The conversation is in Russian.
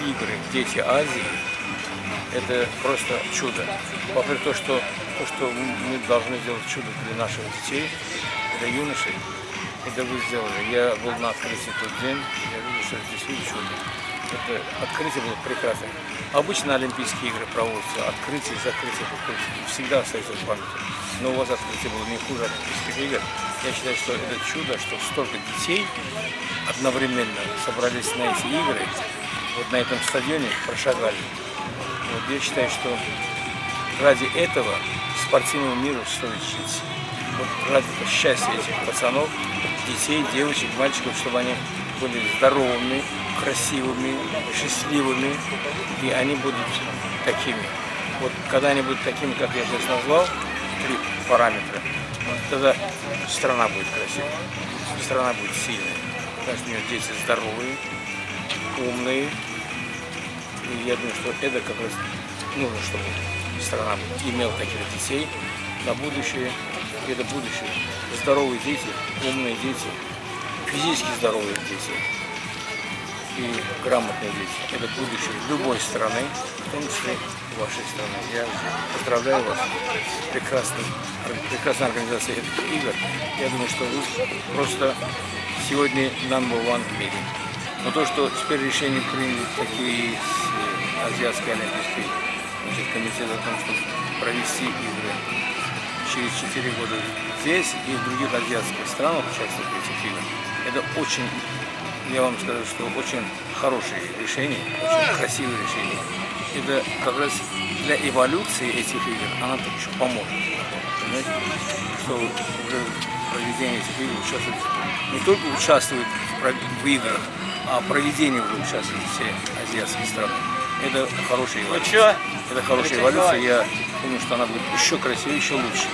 игры «Дети Азии» это просто чудо. Во-первых, то, что мы должны сделать чудо для наших детей, для юношей, это вы сделали. Я был на открытии тот день, я видел, что это действительно чудо. Это открытие было прекрасное. Обычно Олимпийские игры проводятся, открытие и закрытие всегда остается в памяти. Но у вас открытие было не хуже Олимпийских игр. Я считаю, что это чудо, что столько детей одновременно собрались на эти игры, вот на этом стадионе прошагали. Вот я считаю, что ради этого спортивному миру стоит жить. Вот ради счастья этих пацанов, детей, девочек, мальчиков, чтобы они были здоровыми, красивыми, счастливыми, и они будут такими. Вот когда они будут такими, как я сейчас назвал, 3 параметра, тогда страна будет красивой, страна будет сильной. Потому что у нее дети здоровые, умные. И я думаю, что это как раз нужно, чтобы страна имела таких детей на будущее. И это будущее. Здоровые дети, умные дети, физически здоровые дети и грамотные дети. Это будущее любой страны, в том числе и вашей страны. Я поздравляю вас с прекрасной организацией этих игр. Я думаю, что вы просто сегодня number one в мире. Но то, что теперь решение приняли такие азиатские олимпийские комитет о том, чтобы провести игры через 4 года здесь и в других азиатских странах участвовать в этих играх, это очень, я вам скажу, что очень хорошее решение, очень красивое решение. Это как раз для эволюции этих игр она так еще поможет. Понимаете? Что уже проведение этих игр не только участвует в играх, а в проведении уже участвуют все азиатские страны. Это хорошая эволюция. Это хорошая эволюция. Я думаю, что она будет еще красивее, еще лучше.